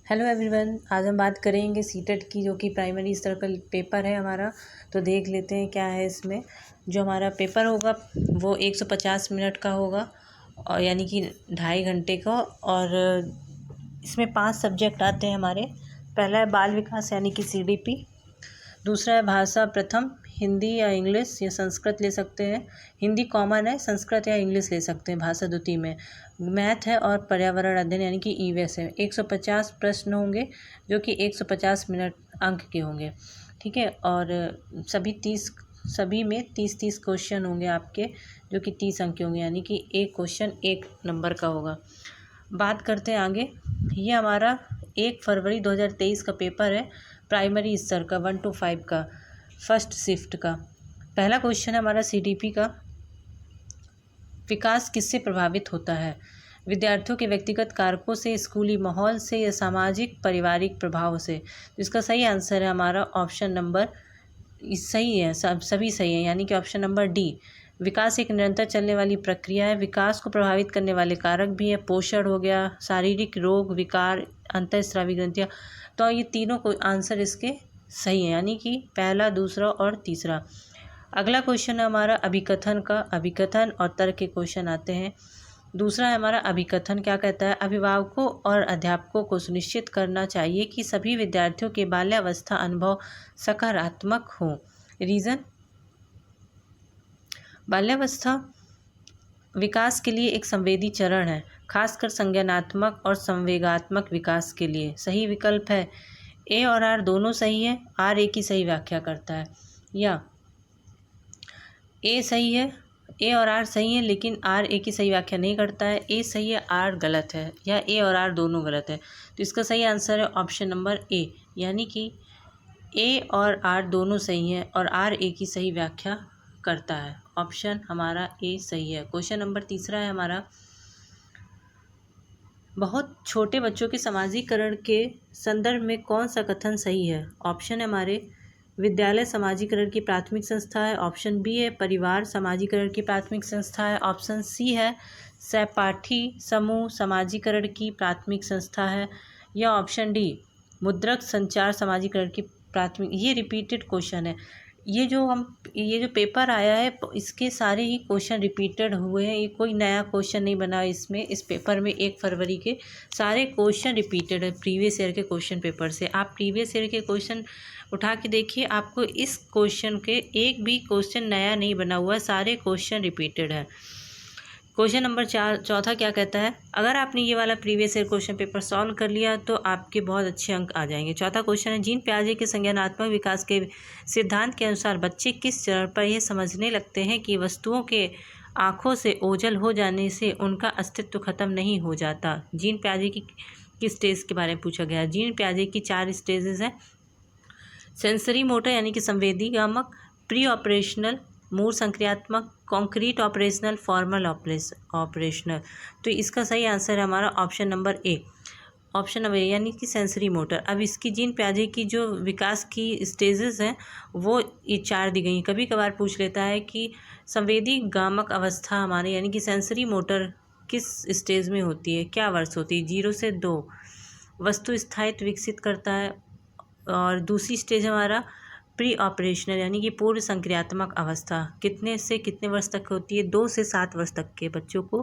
Hello everyone, आज हम बात करेंगे सीटेट की, जो कि प्राइमरी स्तर का पेपर है हमारा। तो देख लेते हैं क्या है इसमें। जो हमारा पेपर होगा वो 150 मिनट का होगा, और यानी कि 2.5 घंटे का। और इसमें 5 सब्जेक्ट आते हैं हमारे। पहला है बाल विकास यानी कि CDP। दूसरा है भाषा प्रथम, हिंदी या इंग्लिश या संस्कृत ले सकते हैं। हिंदी कॉमन है, संस्कृत या इंग्लिश ले सकते हैं भाषा द्वितीय में। मैथ है और पर्यावरण अध्ययन यानी कि EVS है। 150 प्रश्न होंगे जो कि 150 मिनट अंक के होंगे, ठीक है। और सभी में 30-30 क्वेश्चन होंगे आपके, जो कि 30 अंक के होंगे, यानी कि एक क्वेश्चन 1 नंबर का होगा। बात करते हैं आगे। ये हमारा 1 फरवरी 2023 का पेपर है, प्राइमरी स्तर का 1 to 5 का, फर्स्ट शिफ्ट का। पहला क्वेश्चन है हमारा CDP का। विकास किससे प्रभावित होता है? विद्यार्थियों के व्यक्तिगत कारकों से, स्कूली माहौल से, या सामाजिक पारिवारिक प्रभाव से। तो इसका सही आंसर है हमारा ऑप्शन नंबर, सही है, सभी सही है, यानी कि ऑप्शन नंबर D। विकास एक निरंतर चलने वाली प्रक्रिया है। विकास को प्रभावित करने वाले कारक भी है, पोषण हो गया, शारीरिक रोग, विकार, अंतःस्रावी ग्रंथियाँ। तो ये तीनों को आंसर इसके सही है, यानी कि पहला, दूसरा और तीसरा। अगला क्वेश्चन है हमारा अभिकथन का। अभिकथन और तर्क के क्वेश्चन आते हैं। दूसरा है हमारा अभिकथन क्या कहता है? अभिभावकों और अध्यापकों को सुनिश्चित करना चाहिए कि सभी विद्यार्थियों के बाल्यावस्था अनुभव सकारात्मक हो। रीज़न, बाल्यावस्था विकास के लिए एक संवेदी चरण है, खासकर संज्ञानात्मक और संवेगात्मक विकास के लिए। सही विकल्प है A और R दोनों सही है। R A की सही व्याख्या करता है, या A सही है, A और R सही है, लेकिन R A की सही व्याख्या नहीं करता है। A सही है, R गलत है, या A और R दोनों गलत है। तो इसका सही आंसर है ऑप्शन नंबर A, यानी कि A और R दोनों सही हैं और R A की सही व्याख्या करता है। ऑप्शन हमारा A सही है। क्वेश्चन नंबर तीसरा है हमारा, बहुत छोटे बच्चों के समाजीकरण के संदर्भ में कौन सा कथन सही है? ऑप्शन है हमारे, विद्यालय समाजीकरण की प्राथमिक संस्था है। ऑप्शन B है, परिवार समाजीकरण की प्राथमिक संस्था है। ऑप्शन C है, सहपाठी समूह समाजीकरण की प्राथमिक संस्था है। या ऑप्शन D, मुद्रक संचार समाजीकरण की प्राथमिक। ये रिपीटेड क्वेश्चन है। ये जो पेपर आया है, इसके सारे ही क्वेश्चन रिपीटेड हुए हैं। ये कोई नया क्वेश्चन नहीं बना इसमें। इस पेपर में 1 फरवरी के सारे क्वेश्चन रिपीटेड है प्रीवियस ईयर के क्वेश्चन पेपर से। आप प्रीवियस ईयर के क्वेश्चन उठा के देखिए, आपको इस क्वेश्चन के एक भी क्वेश्चन नया नहीं बना हुआ है, सारे क्वेश्चन रिपीटेड है। क्वेश्चन नंबर चौथा क्या कहता है? अगर आपने ये वाला previous year question paper solve कर लिया तो आपके बहुत अच्छे अंक आ जाएंगे। चौथा क्वेश्चन है, जीन पियाजे के संज्ञानात्मक विकास के सिद्धांत के अनुसार बच्चे किस चरण पर यह समझने लगते हैं कि वस्तुओं के आँखों से ओझल हो जाने से उनका अस्तित्व खत्म नहीं हो जाता? जीन पियाजे की किस स्टेज के बारे में पूछा गया है? जीन पियाजे की 4 स्टेजेस हैं। सेंसरी मोटर यानी कि संवेदीगामक, प्री ऑपरेशनल मूल संक्रियात्मक, कॉन्क्रीट ऑपरेशनल, फॉर्मल ऑपरेशनल। तो इसका सही आंसर है हमारा option number A। Option number A यानी कि सेंसरी मोटर। अब इसकी जीन पियाजे की जो विकास की स्टेजेस हैं वो ये 4 दी गई हैं। कभी कभार पूछ लेता है कि संवेदी गामक अवस्था हमारे यानी कि सेंसरी मोटर किस स्टेज में होती है, क्या वर्ष होती है? 0 से 2। वस्तु स्थायित्व विकसित करता है। और दूसरी स्टेज हमारा प्री ऑपरेशनल यानी कि पूर्व संक्रियात्मक अवस्था, कितने से कितने वर्ष तक होती है? 2 से 7 वर्ष तक के बच्चों को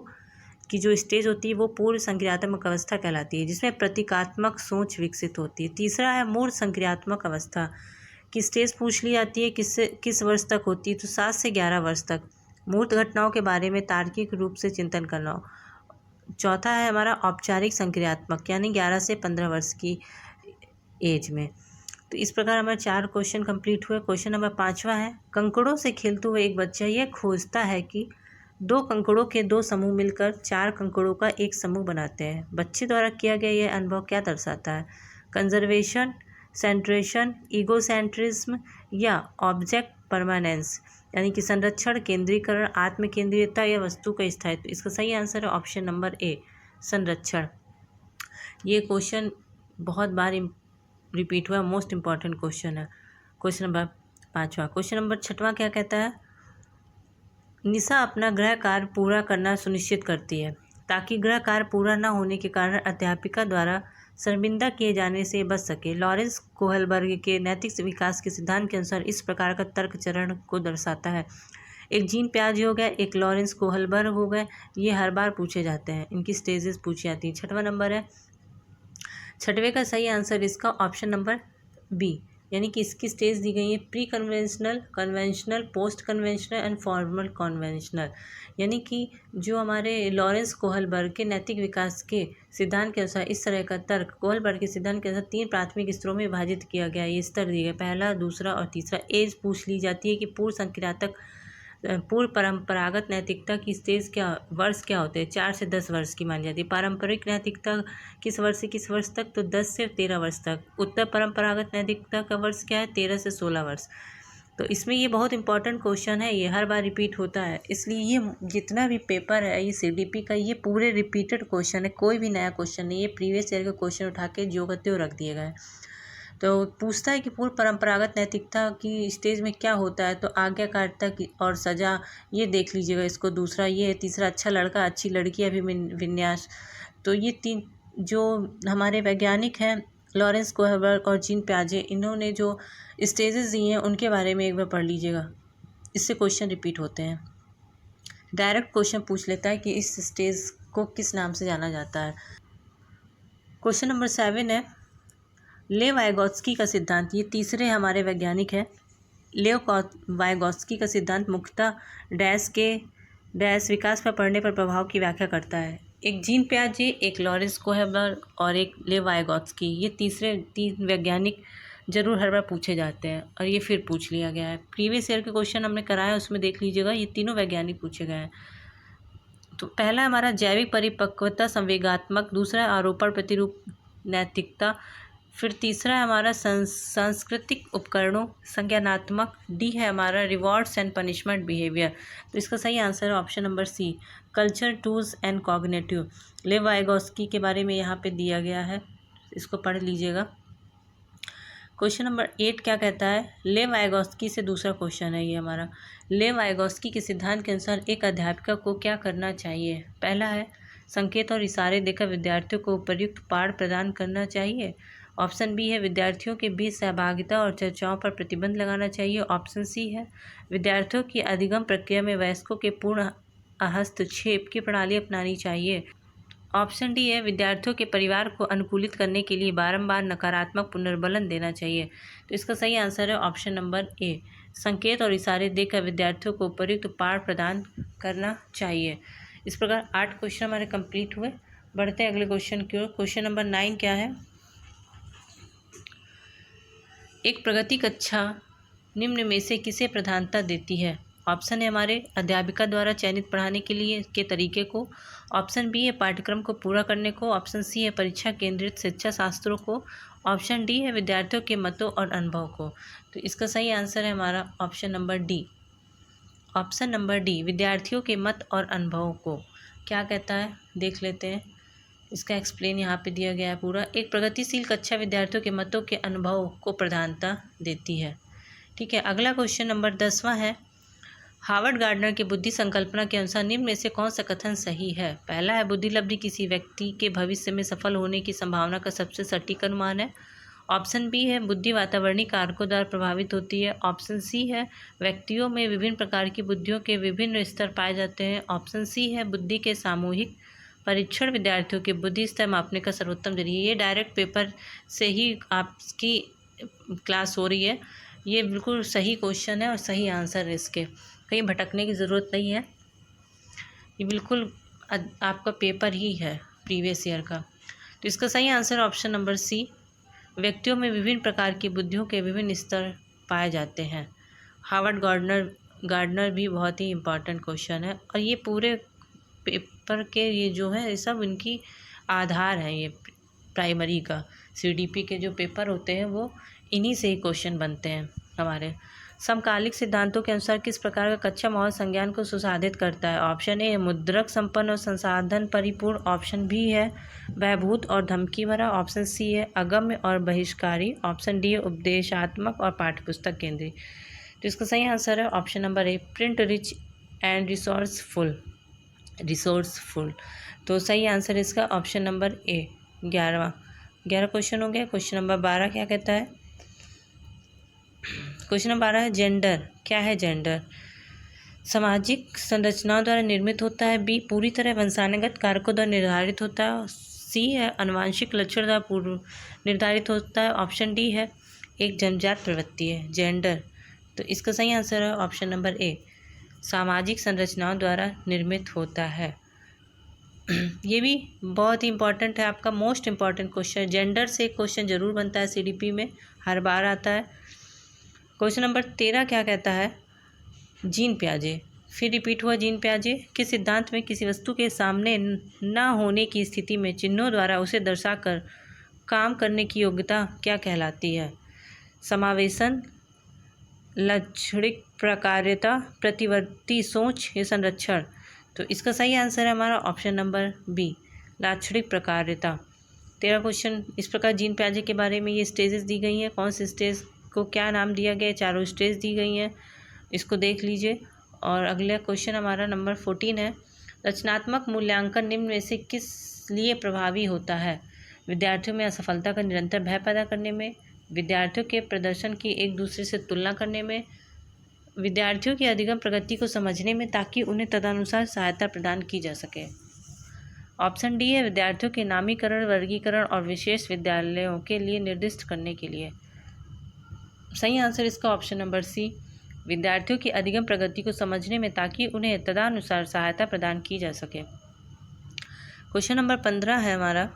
की जो स्टेज होती है वो पूर्व संक्रियात्मक अवस्था कहलाती है, जिसमें प्रतीकात्मक सोच विकसित होती है। तीसरा है मूर्त संक्रियात्मक अवस्था की स्टेज पूछ ली जाती है, किस वर्ष तक होती है? तो 7 से 11 वर्ष तक। मूर्त घटनाओं के बारे में तार्किक रूप से चिंतन करना। चौथा है हमारा औपचारिक संक्रियात्मक यानी 11 से 15 वर्ष की एज में। तो इस प्रकार हमारे 4 क्वेश्चन कंप्लीट हुए। क्वेश्चन नंबर 5वां है, कंकड़ों से खेलते हुए एक बच्चा यह खोजता है कि 2 कंकड़ों के 2 समूह मिलकर 4 कंकड़ों का एक समूह बनाते हैं। बच्चे द्वारा किया गया यह अनुभव क्या दर्शाता है? कंजर्वेशन, सेंट्रेशन, ईगोसेंट्रिज्म, या ऑब्जेक्ट परमानेंस यानी कि संरक्षण, केंद्रीकरण, आत्म केंद्रीयता, या वस्तु का स्थायित्व। इसका सही आंसर है ऑप्शन नंबर A, संरक्षण। ये क्वेश्चन बहुत बार रिपीट हुआ, मोस्ट इम्पॉर्टेंट क्वेश्चन है। क्वेश्चन नंबर 5वां। क्वेश्चन नंबर 6वां क्या कहता है? निशा अपना गृह कार्य पूरा करना सुनिश्चित करती है, ताकि गृह कार्य पूरा न होने के कारण अध्यापिका द्वारा शर्मिंदा किए जाने से बच सके। लॉरेंस कोहलबर्ग के नैतिक विकास के सिद्धांत के अनुसार इस प्रकार का तर्क चरण को दर्शाता है। एक जीन पियाजे हो गए, एक लॉरेंस कोहलबर्ग हो गए, ये हर बार पूछे जाते हैं, इनकी स्टेजेस पूछी जाती हैं। छठवां नंबर है, छठवें का सही आंसर इसका ऑप्शन नंबर बी, यानी कि इसकी स्टेज दी गई है pre conventional, conventional, post conventional and formal conventional. यानी कि जो हमारे लॉरेंस कोहलबर्ग के नैतिक विकास के सिद्धांत के अनुसार इस तरह का तर्क कोहलबर्ग के सिद्धांत के अनुसार 3 प्राथमिक स्तरों में विभाजित किया गया। ये स्तर दिए गए, पहला, दूसरा और तीसरा। एज पूछ ली जाती है कि पूर्व परंपरागत नैतिकता की स्टेज क्या, वर्ष क्या होते हैं, 4 से 10 वर्ष की मानी जाती है। पारंपरिक नैतिकता किस वर्ष से किस वर्ष तक, तो 10 से 13 वर्ष तक। उत्तर परंपरागत नैतिकता का वर्ष क्या है, 13 से 16 वर्ष। तो इसमें ये बहुत इंपॉर्टेंट क्वेश्चन है, ये हर बार रिपीट होता है, इसलिए ये जितना भी पेपर है ये सीडीपी का, ये पूरे रिपीटेड क्वेश्चन है, कोई भी नया क्वेश्चन नहीं, ये प्रीवियस ईयर के क्वेश्चन उठा के जो करते हो रख दिए गए। तो पूछता है कि पूर्व परंपरागत नैतिकता की स्टेज में क्या होता है, तो आज्ञाकारिता की और सजा, ये देख लीजिएगा इसको। दूसरा ये है, तीसरा अच्छा लड़का अच्छी लड़की अभिविन्यास। तो ये 3 जो हमारे वैज्ञानिक हैं लॉरेंस कोहलबर्ग और जीन पियाजे, इन्होंने जो स्टेजेस दिए हैं उनके बारे में एक बार पढ़ लीजिएगा, इससे क्वेश्चन रिपीट होते हैं। डायरेक्ट क्वेश्चन पूछ लेता है कि इस स्टेज को किस नाम से जाना जाता है। क्वेश्चन नंबर 7 है, लेव वाइगोत्स्की का सिद्धांत, ये तीसरे हमारे वैज्ञानिक हैं। लेव वाइगोत्स्की का सिद्धांत मुख्यतः डैश विकास पर पड़ने पर प्रभाव की व्याख्या करता है। एक जीन पियाजे, एक लॉरेंस कोहलबर्ग और एक लेव वाइगोत्स्की, ये 3 वैज्ञानिक जरूर हर बार पूछे जाते हैं और ये फिर पूछ लिया गया है। प्रीवियस ईयर के क्वेश्चन हमने कराया, उसमें देख लीजिएगा, ये तीनों वैज्ञानिक पूछे गए हैं। तो पहला हमारा जैविक परिपक्वता संवेगात्मक, दूसरा आरोपण प्रतिरूप नैतिकता, फिर तीसरा है हमारा सांस्कृतिक उपकरणों संज्ञानात्मक, डी है हमारा रिवॉर्ड्स एंड पनिशमेंट बिहेवियर। तो इसका सही आंसर है option number C, culture, tools and cognitive. Lev Vygotsky के बारे में यहाँ पे दिया गया है, इसको पढ़ लीजिएगा। क्वेश्चन नंबर 8 क्या कहता है, लेव वाइगोत्स्की से दूसरा क्वेश्चन है ये हमारा। लेव वाइगोत्स्की के सिद्धांत के अनुसार एक अध्यापिका को क्या करना चाहिए। पहला है, संकेत और इशारे देकर विद्यार्थियों को उपयुक्त पाठ प्रदान करना चाहिए। ऑप्शन बी है, विद्यार्थियों के बीच सहभागिता और चर्चाओं पर प्रतिबंध लगाना चाहिए। ऑप्शन सी है, विद्यार्थियों की अधिगम प्रक्रिया में वयस्कों के पूर्ण हस्तक्षेप की प्रणाली अपनानी चाहिए। ऑप्शन डी है, विद्यार्थियों के परिवार को अनुकूलित करने के लिए बारंबार नकारात्मक पुनर्बलन देना चाहिए। तो इसका सही आंसर है ऑप्शन नंबर ए, संकेत और इशारे देकर विद्यार्थियों को उपयुक्त पाठ प्रदान करना चाहिए। इस प्रकार 8 क्वेश्चन हमारे कंप्लीट हुए। बढ़ते हैं अगले क्वेश्चन की ओर। क्वेश्चन नंबर 9 क्या है, एक प्रगति कक्षा निम्न में से किसे प्रधानता देती है। ऑप्शन है हमारे, अध्यापिका द्वारा चयनित पढ़ाने के लिए के तरीके को। ऑप्शन बी है, पाठ्यक्रम को पूरा करने को। ऑप्शन सी है, परीक्षा केंद्रित शिक्षा शास्त्रों को। ऑप्शन डी है, विद्यार्थियों के मतों और अनुभव को। तो इसका सही आंसर है हमारा option number D. Option number D, विद्यार्थियों के मत और अनुभवों को। क्या कहता है देख लेते हैं, इसका एक्सप्लेन यहाँ पे दिया गया है पूरा। एक प्रगतिशील कक्षा विद्यार्थियों के मतों के अनुभव को प्रधानता देती है। ठीक है, अगला क्वेश्चन नंबर 10वां है, हार्वर्ड गार्डनर के बुद्धि संकल्पना के अनुसार निम्न में से कौन सा कथन सही है। पहला है, बुद्धिलब्धि किसी व्यक्ति के भविष्य में सफल होने की संभावना का सबसे सटीक अनुमान है। ऑप्शन बी है, बुद्धि वातावरणीय कारकों द्वारा प्रभावित होती है। ऑप्शन सी है, व्यक्तियों में विभिन्न प्रकार की बुद्धियों के विभिन्न स्तर पाए जाते हैं। ऑप्शन सी है, बुद्धि के सामूहिक परीक्षण विद्यार्थियों के बुद्धि स्तर मापने का सर्वोत्तम जरिए। ये डायरेक्ट पेपर से ही आपकी क्लास हो रही है, ये बिल्कुल सही क्वेश्चन है और सही आंसर है, इसके कहीं भटकने की ज़रूरत नहीं है, ये बिल्कुल आपका पेपर ही है प्रीवियस ईयर का। तो इसका सही आंसर ऑप्शन नंबर सी, व्यक्तियों में विभिन्न प्रकार की बुद्धियों के विभिन्न स्तर पाए जाते हैं। हार्वर्ड गार्डनर भी बहुत ही इम्पॉर्टेंट क्वेश्चन है और ये पूरे पेपर के ये जो है ये सब इनकी आधार है। ये प्राइमरी का सीडीपी के जो पेपर होते हैं वो इन्हीं से ही क्वेश्चन बनते हैं हमारे। समकालिक सिद्धांतों के अनुसार किस प्रकार का कच्चा माहौल संज्ञान को सुसाधित करता है। ऑप्शन ए, मुद्रक संपन्न और संसाधन परिपूर्ण। ऑप्शन बी है, भयभूत और धमकी भरा। ऑप्शन सी है, अगम्य और बहिष्कारी। ऑप्शन डी है, उपदेशात्मक और पाठ्यपुस्तक केंद्रीय। तो इसका सही आंसर है option number A, print rich and resourceful. तो सही आंसर इसका ऑप्शन नंबर ए 11वां, 11 क्वेश्चन हो गया। क्वेश्चन नंबर 12 क्या कहता है? क्वेश्चन नंबर 12 है जेंडर। क्या है जेंडर? सामाजिक संरचनाओं द्वारा निर्मित होता है। बी पूरी तरह वंशानुगत कारकों द्वारा निर्धारित होता है। सी है आनुवंशिक लक्षण द्वारा पूर्व निर्धारित होता है। ऑप्शन डी है एक जन्मजात प्रवृत्ति है। जेंडर, तो इसका सही आंसर है ऑप्शन नंबर ए, सामाजिक संरचनाओं द्वारा निर्मित होता है। ये भी बहुत ही इंपॉर्टेंट है, आपका मोस्ट इम्पॉर्टेंट क्वेश्चन। जेंडर से क्वेश्चन जरूर बनता है, सीडीपी में हर बार आता है। क्वेश्चन नंबर 13 क्या कहता है? जीन पियाजे, फिर रिपीट हुआ जीन पियाजे के सिद्धांत में किसी वस्तु के सामने न होने की स्थिति में चिन्हों द्वारा उसे दर्शाकर काम करने की योग्यता क्या कहलाती है? समावेशन, लाक्षणिक प्रकार्यता, प्रतिवर्ती सोच या संरक्षण। तो इसका सही आंसर है हमारा ऑप्शन नंबर बी, लाक्षणिक प्रकार्यता। 13 क्वेश्चन इस प्रकार जीन पियाजे के बारे में ये स्टेजेस दी गई हैं। कौन से स्टेज को क्या नाम दिया गया है? चारों स्टेज दी गई हैं, इसको देख लीजिए। और अगला क्वेश्चन हमारा नंबर 14 है, रचनात्मक मूल्यांकन निम्न में से किस लिए प्रभावी होता है? विद्यार्थियों में असफलता का निरंतर भय पैदा करने में, विद्यार्थियों के प्रदर्शन की एक दूसरे से तुलना करने में, विद्यार्थियों की अधिगम प्रगति को समझने में ताकि उन्हें तदनुसार सहायता प्रदान की जा सके। ऑप्शन डी है विद्यार्थियों के नामीकरण, वर्गीकरण और विशेष विद्यालयों के लिए निर्दिष्ट करने के लिए। सही आंसर इसका ऑप्शन नंबर सी, विद्यार्थियों की अधिगम प्रगति को समझने में ताकि उन्हें तदनुसार सहायता प्रदान की जा सके। क्वेश्चन नंबर 15 है हमारा,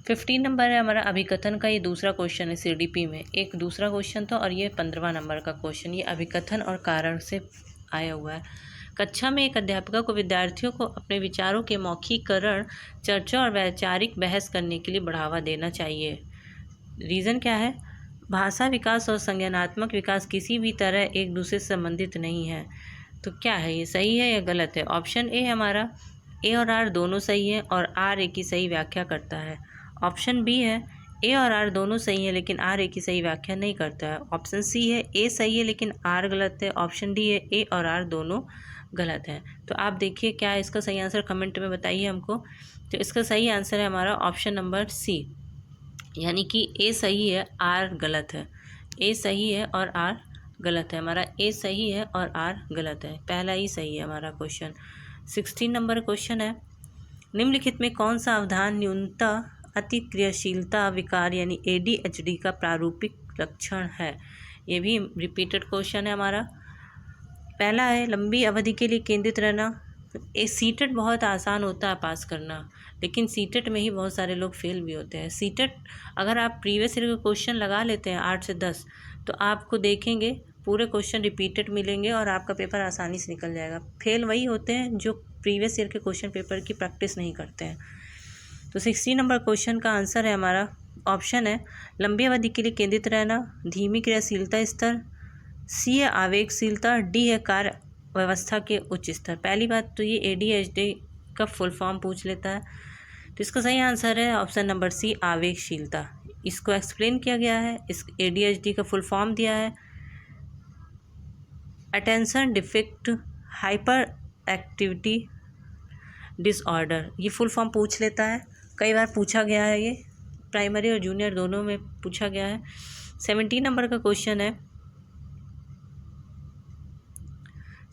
15 नंबर है हमारा अभिकथन का। ये दूसरा क्वेश्चन है सीडीपी में, एक दूसरा क्वेश्चन था और ये 15वां नंबर का क्वेश्चन। ये अभिकथन और कारण से आया हुआ है। कक्षा में एक अध्यापिका को विद्यार्थियों को अपने विचारों के मौखिकरण, चर्चा और वैचारिक बहस करने के लिए बढ़ावा देना चाहिए। रीज़न क्या है? भाषा विकास और संज्ञानात्मक विकास किसी भी तरह एक दूसरे से संबंधित नहीं है। तो क्या है ये, सही है या गलत है? ऑप्शन ए हमारा, ए और आर दोनों सही है और आर ए की सही व्याख्या करता है। ऑप्शन बी है ए और आर दोनों सही है लेकिन आर ए की सही व्याख्या नहीं करता है। ऑप्शन सी है ए सही है लेकिन आर गलत है। ऑप्शन डी है ए और आर दोनों गलत है। तो आप देखिए क्या है इसका सही आंसर, कमेंट में बताइए हमको। तो इसका सही आंसर है हमारा ऑप्शन नंबर सी, यानी कि ए सही है आर गलत है। ए सही है और आर गलत है। हमारा ए सही है और आर गलत है, पहला ही सही है हमारा क्वेश्चन। 16 नंबर क्वेश्चन है, निम्नलिखित में कौन सा अवधान न्यूनता अतिक्रियाशीलता विकार यानी ADHD का प्रारूपिक लक्षण है? ये भी रिपीटेड क्वेश्चन है हमारा। पहला है लंबी अवधि के लिए केंद्रित रहना। सीटेट बहुत आसान होता है पास करना, लेकिन सीटेट में ही बहुत सारे लोग फेल भी होते हैं। सीटेट अगर आप प्रीवियस ईयर के क्वेश्चन लगा लेते हैं 8 से 10, तो आपको देखेंगे पूरे क्वेश्चन रिपीटेड मिलेंगे और आपका पेपर आसानी से निकल जाएगा। फेल वही होते हैं जो प्रीवियस ईयर के क्वेश्चन पेपर की प्रैक्टिस नहीं करते हैं। तो 16 नंबर क्वेश्चन का आंसर है हमारा ऑप्शन है लंबी अवधि के लिए केंद्रित रहना, धीमी क्रियाशीलता स्तर, सी है आवेगशीलता, डी है कार्य व्यवस्था के उच्च स्तर। पहली बात तो ये ADHD का फुल फॉर्म पूछ लेता है, तो इसका सही आंसर है ऑप्शन नंबर सी, आवेगशीलता। इसको एक्सप्लेन किया गया है, इस ADHD का फुल फॉर्म दिया है attention deficit hyper activity disorder. ये फुल फॉर्म पूछ लेता है, कई बार पूछा गया है, ये प्राइमरी और जूनियर दोनों में पूछा गया है। 17 नंबर का क्वेश्चन है,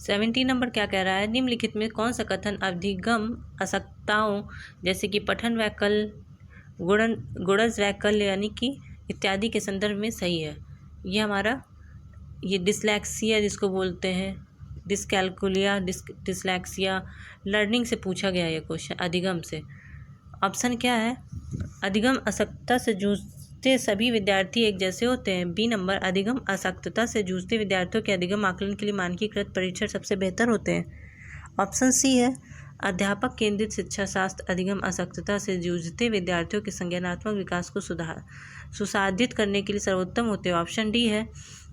17 नंबर क्या कह रहा है, निम्नलिखित में कौन सा कथन अधिगम आवश्यकताओं जैसे कि पठन वैकल्य, गुणज वैकल्य यानी कि इत्यादि के संदर्भ में सही है? ये हमारा ये डिसलेक्सिया जिसको बोलते हैं, डिसकैलकुलिया, डिसलेक्सिया, लर्निंग से पूछा गया ये क्वेश्चन, अधिगम से। ऑप्शन क्या है? अधिगम अशक्तता से जूझते सभी विद्यार्थी एक जैसे होते हैं। बी नंबर, अधिगम अशक्तता से जूझते विद्यार्थियों के अधिगम आकलन के लिए मानकीकृत परीक्षण सबसे बेहतर होते हैं। ऑप्शन सी है अध्यापक केंद्रित शिक्षा शास्त्र अधिगम अशक्तता से जूझते विद्यार्थियों के संज्ञानात्मक विकास को सुसाधित करने के लिए सर्वोत्तम होते हैं। ऑप्शन डी है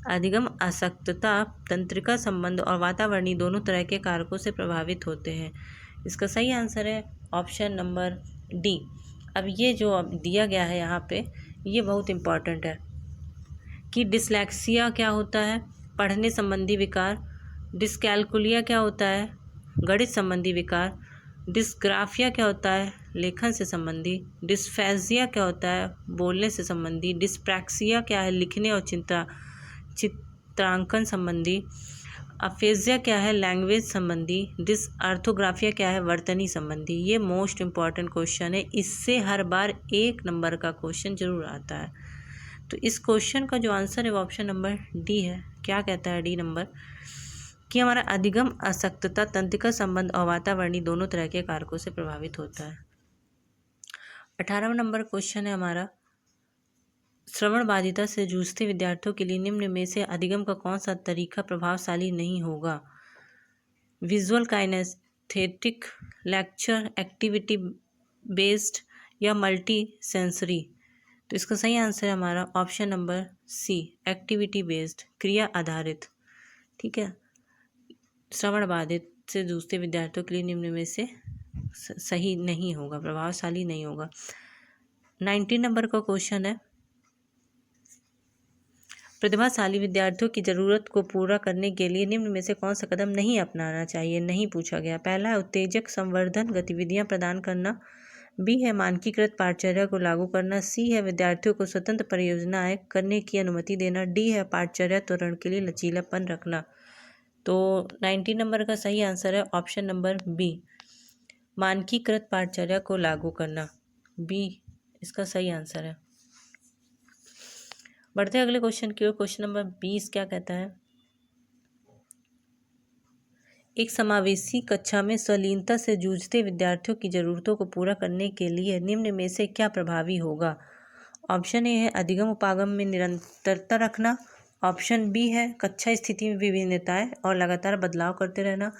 अधिगम अशक्तता तंत्रिका संबंध और वातावरणीय दोनों तरह के कारकों से प्रभावित होते हैं। इसका सही आंसर है ऑप्शन नंबर डी। अब ये जो अब दिया गया है यहाँ पे, ये बहुत इम्पॉर्टेंट है कि डिसलेक्सिया क्या होता है, पढ़ने संबंधी विकार, डिसकैलकुलिया क्या होता है, गणित संबंधी विकार, डिस्ग्राफिया क्या होता है, लेखन से संबंधी। डिस्फेजिया क्या होता है? बोलने से संबंधी। डिस्प्रैक्सिया क्या है? लिखने और चित्रांकन संबंधी। अफेजिया क्या है? लैंग्वेज संबंधी। डिसऑर्थोग्राफिया क्या है? वर्तनी संबंधी। ये मोस्ट इम्पॉर्टेंट क्वेश्चन है, इससे हर बार 1 नंबर का क्वेश्चन जरूर आता है। तो इस क्वेश्चन का जो आंसर है वो ऑप्शन नंबर डी है। क्या कहता है डी नंबर? कि हमारा अधिगम, असक्तता, तंत्रिका संबंध और वातावरणीय दोनों तरह के कारकों से प्रभावित होता है। 18वां नंबर क्वेश्चन है हमारा, श्रवण बाधिता से जूझते विद्यार्थियों के लिए निम्न में से अधिगम का कौन सा तरीका प्रभावशाली नहीं होगा? Visual kinesthetic, lecture, activity based या मल्टी सेंसरी। तो इसका सही आंसर है हमारा option number C, activity based, क्रिया आधारित। ठीक है, श्रवण बाधित से जूझते विद्यार्थियों के लिए निम्न में से सही नहीं होगा, प्रभावशाली नहीं होगा। 19 नंबर का क्वेश्चन है, प्रतिभाशाली विद्यार्थियों की ज़रूरत को पूरा करने के लिए निम्न में से कौन सा कदम नहीं अपनाना चाहिए? नहीं पूछा गया। पहला है उत्तेजक संवर्धन गतिविधियां प्रदान करना। बी है मानकीकृत पाठचर्या को लागू करना। सी है विद्यार्थियों को स्वतंत्र परियोजनाएं करने की अनुमति देना। डी है पाठचर्या त्वरण के लिए लचीलापन रखना। तो 19 नंबर का सही आंसर है ऑप्शन नंबर बी, मानकीकृत पाठचर्या को लागू करना। बी इसका सही आंसर है। बढ़ते अगले क्वेश्चन की ओर। क्वेश्चन नंबर 20 क्या कहता है? एक समावेशी कक्षा में स्वलीनता से जूझते विद्यार्थियों की जरूरतों को पूरा करने के लिए निम्न में से क्या प्रभावी होगा? ऑप्शन ए है अधिगम उपागम में निरंतरता रखना। ऑप्शन बी है कक्षा स्थिति में विभिन्नताएं और लगातार बदलाव करते रहना।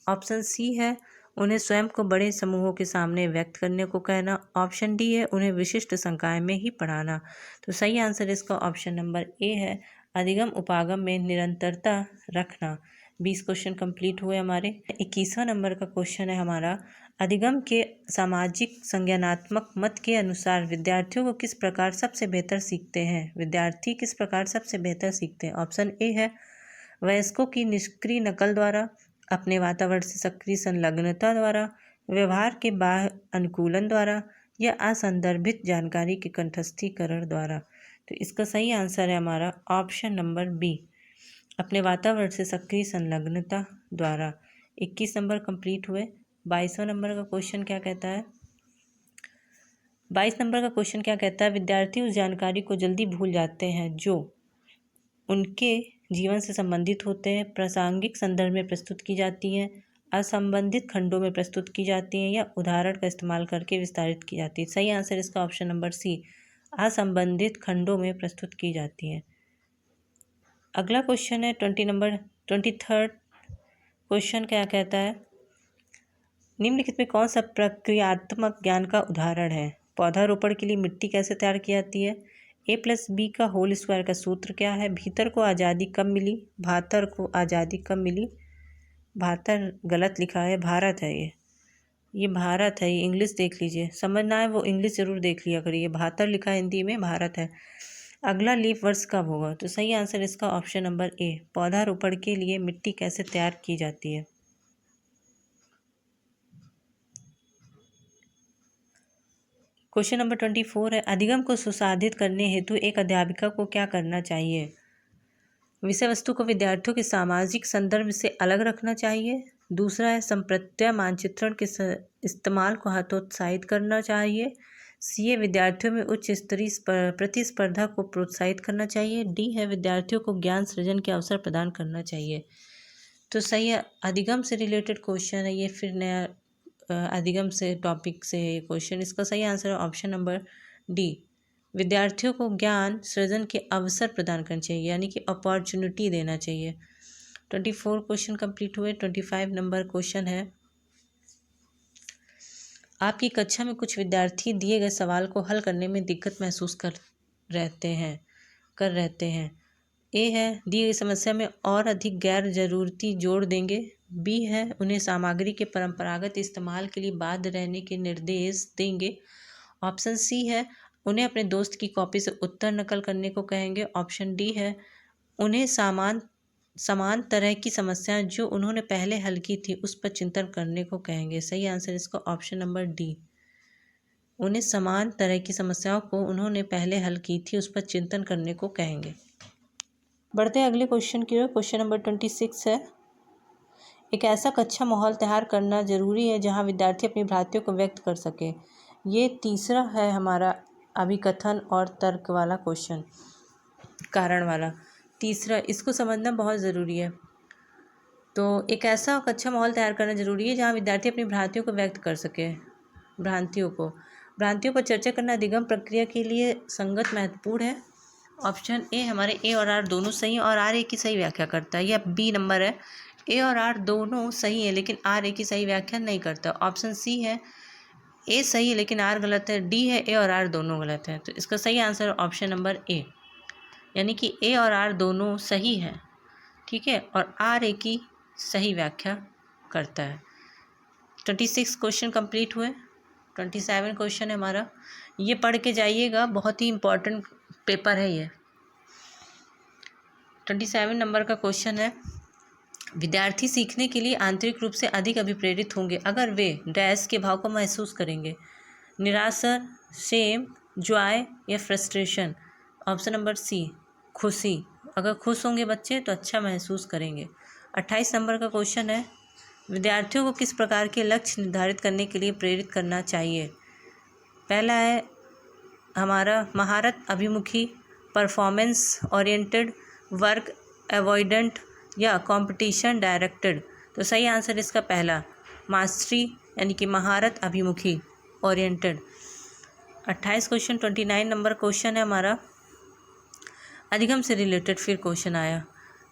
ऑप्शन सी है उन्हें स्वयं को बड़े समूहों के सामने व्यक्त करने को कहना। ऑप्शन डी है उन्हें विशिष्ट संकाय में ही पढ़ाना। तो सही आंसर इसका ऑप्शन नंबर ए है, अधिगम उपागम में निरंतरता रखना। 20 क्वेश्चन कंप्लीट हुए हमारे। 21वां नंबर का क्वेश्चन है हमारा, अधिगम के सामाजिक संज्ञानात्मक मत के अनुसार विद्यार्थियों को किस प्रकार सबसे बेहतर सीखते हैं? विद्यार्थी किस प्रकार सबसे बेहतर सीखते हैं? ऑप्शन ए है वयस्कों की निष्क्रिय नकल द्वारा, अपने वातावरण से सक्रिय संलग्नता द्वारा, व्यवहार के बाह्य अनुकूलन द्वारा या असंदर्भित जानकारी के कंठस्थीकरण द्वारा। तो इसका सही आंसर है हमारा ऑप्शन नंबर बी, अपने वातावरण से सक्रिय संलग्नता द्वारा। 21 नंबर कंप्लीट हुए। 22वां नंबर का क्वेश्चन क्या कहता है? 22 नंबर का क्वेश्चन क्या कहता है? विद्यार्थी उस जानकारी को जल्दी भूल जाते हैं जो उनके जीवन से संबंधित होते हैं, प्रासंगिक संदर्भ में प्रस्तुत की जाती हैं, असंबंधित खंडों में प्रस्तुत की जाती हैं या उदाहरण का इस्तेमाल करके विस्तारित की जाती है। सही आंसर इसका ऑप्शन नंबर सी, असंबंधित खंडों में प्रस्तुत की जाती हैं। अगला क्वेश्चन है 23rd क्वेश्चन क्या कहता है? निम्नलिखित में कौन सा प्रक्रियात्मक ज्ञान का उदाहरण है? पौधारोपण के लिए मिट्टी कैसे तैयार की जाती है? A+B का होल स्क्वायर का सूत्र क्या है? भीतर को आज़ादी कब मिली? भातर को आज़ादी कब मिली? भातर गलत लिखा है, भारत है ये भारत है। ये इंग्लिश देख लीजिए, समझना है वो इंग्लिश जरूर देख लिया करिए। भातर लिखा है हिंदी में, भारत है। अगला लीप वर्ष कब होगा? तो सही आंसर इसका ऑप्शन नंबर ए, पौधारोपण के लिए मिट्टी कैसे तैयार की जाती है। क्वेश्चन नंबर 24 है, अधिगम को सुसाधित करने हेतु एक अध्यापिका को क्या करना चाहिए? विषय वस्तु को विद्यार्थियों के सामाजिक संदर्भ से अलग रखना चाहिए। दूसरा है संप्रत्यय मानचित्रण के इस्तेमाल को हतोत्साहित करना चाहिए। सी है विद्यार्थियों में उच्च स्तरीय प्रतिस्पर्धा को प्रोत्साहित करना चाहिए। डी है विद्यार्थियों को ज्ञान सृजन के अवसर प्रदान करना चाहिए। तो सही है, अधिगम से रिलेटेड क्वेश्चन है ये, फिर नया अधिगम से टॉपिक से क्वेश्चन। इसका सही आंसर है ऑप्शन नंबर डी, विद्यार्थियों को ज्ञान सृजन के अवसर प्रदान करना चाहिए, यानी कि अपॉर्चुनिटी देना चाहिए। 24 क्वेश्चन कंप्लीट हुए। 25 नंबर क्वेश्चन है, आपकी कक्षा में कुछ विद्यार्थी दिए गए सवाल को हल करने में दिक्कत महसूस कर रहते हैं। ए है दी गई समस्या में और अधिक गैर जरूरती जोड़ देंगे। बी है उन्हें सामग्री के परंपरागत इस्तेमाल के लिए बाध्य रहने के निर्देश देंगे। ऑप्शन सी है उन्हें अपने दोस्त की कॉपी से उत्तर नकल करने को कहेंगे। ऑप्शन डी है उन्हें समान तरह की समस्याएं जो उन्होंने पहले हल की थी उस पर चिंतन करने को कहेंगे। सही आंसर इसका ऑप्शन नंबर डी, उन्हें समान तरह की समस्याओं को उन्होंने पहले हल की थी उस पर चिंतन करने को कहेंगे। बढ़ते हैं अगले क्वेश्चन की ओर। क्वेश्चन नंबर 26 है, एक ऐसा कक्षा माहौल तैयार करना जरूरी है जहां विद्यार्थी अपनी भ्रांतियों को व्यक्त कर सके। ये तीसरा है हमारा अभिकथन और तर्क वाला क्वेश्चन, कारण वाला। तीसरा, इसको समझना बहुत ज़रूरी है। तो एक ऐसा कक्षा माहौल तैयार करना जरूरी है जहां विद्यार्थी अपनी भ्रांतियों को व्यक्त कर सके। भ्रांतियों पर चर्चा करना अधिगम प्रक्रिया के लिए संगत महत्वपूर्ण है। ऑप्शन ए हमारे ए और आर दोनों सही है और आर ए की सही व्याख्या करता है। यह बी नंबर है, ए और आर दोनों सही है लेकिन आर ए की सही व्याख्या नहीं करता। ऑप्शन सी है, ए सही है लेकिन आर गलत है। डी है, ए और आर दोनों गलत है। तो इसका सही आंसर ऑप्शन नंबर ए, यानी कि ए और आर दोनों सही है, ठीक है, और आर ए की सही व्याख्या करता है। 26 क्वेश्चन कंप्लीट हुए। 27 क्वेश्चन है हमारा, ये पढ़ के जाइएगा, बहुत ही इम्पोर्टेंट पेपर है ये। 27 नंबर का क्वेश्चन है, विद्यार्थी सीखने के लिए आंतरिक रूप से अधिक अभिप्रेरित होंगे अगर वे डैश के भाव को महसूस करेंगे। निराशा, शेम, जॉय या फ्रस्ट्रेशन। ऑप्शन नंबर सी, खुशी। अगर खुश होंगे बच्चे तो अच्छा महसूस करेंगे। 28 नंबर का क्वेश्चन है, विद्यार्थियों को किस प्रकार के लक्ष्य निर्धारित करने के लिए प्रेरित करना चाहिए। पहला है हमारा महारत अभिमुखी, परफॉर्मेंस ओरिएंटेड, वर्क अवॉइडेंट या कंपटीशन डायरेक्टेड। तो सही आंसर इसका पहला, मास्टरी, यानी कि महारत अभिमुखी ओरिएंटेड। 28 क्वेश्चन 29 नंबर क्वेश्चन है हमारा, अधिगम से रिलेटेड फिर क्वेश्चन आया।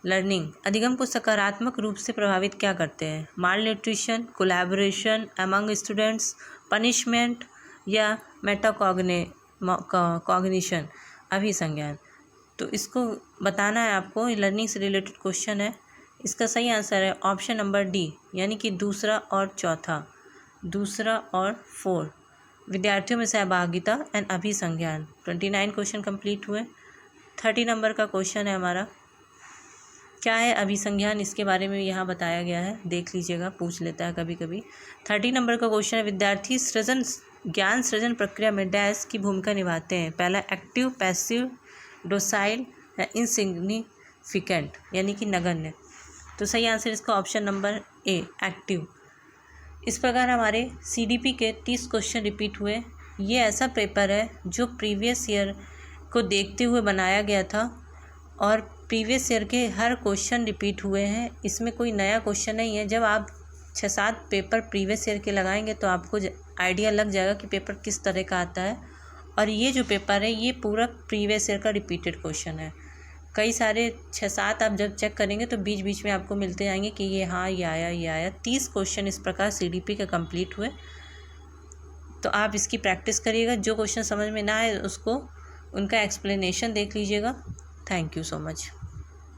लर्निंग, अधिगम को सकारात्मक रूप से प्रभावित क्या करते हैं। Malnutrition, collaboration among students, punishment या कॉग्निशन, अभिसंज्ञान। तो इसको बताना है आपको, ये लर्निंग से रिलेटेड क्वेश्चन है। इसका सही आंसर है ऑप्शन नंबर डी, यानी कि दूसरा और चौथा, दूसरा और 4, विद्यार्थियों में सहभागिता एंड अभिसंज्ञान। 29 क्वेश्चन कंप्लीट हुए। 30 नंबर का क्वेश्चन है हमारा, क्या है अभिसंज्ञान, इसके बारे में यहाँ बताया गया है, देख लीजिएगा, पूछ लेता है कभी कभी। 30 नंबर का क्वेश्चन है, विद्यार्थी ज्ञान सृजन प्रक्रिया में डैश की भूमिका निभाते हैं। पहला एक्टिव, पैसिव, डोसाइल या इनसिग्निफिकेंट, यानी कि नगण्य। तो सही आंसर इसका ऑप्शन नंबर ए, एक्टिव। इस प्रकार हमारे सीडीपी के 30 क्वेश्चन रिपीट हुए। ये ऐसा पेपर है जो प्रीवियस ईयर को देखते हुए बनाया गया था और प्रीवियस ईयर के हर क्वेश्चन रिपीट हुए हैं। इसमें कोई नया क्वेश्चन नहीं है। जब आप 6-7 पेपर प्रीवियस ईयर के लगाएंगे तो आपको आइडिया लग जाएगा कि पेपर किस तरह का आता है। और ये जो पेपर है ये पूरा प्रीवियस ईयर का रिपीटेड क्वेश्चन है। कई सारे 6-7 आप जब चेक करेंगे तो बीच बीच में आपको मिलते जाएंगे कि ये हाँ ये आया। 30 क्वेश्चन इस प्रकार सीडीपी के कंप्लीट हुए। तो आप इसकी प्रैक्टिस करिएगा। जो क्वेश्चन समझ में ना आए उसको उनका एक्सप्लेनेशन देख लीजिएगा। Thank you so much.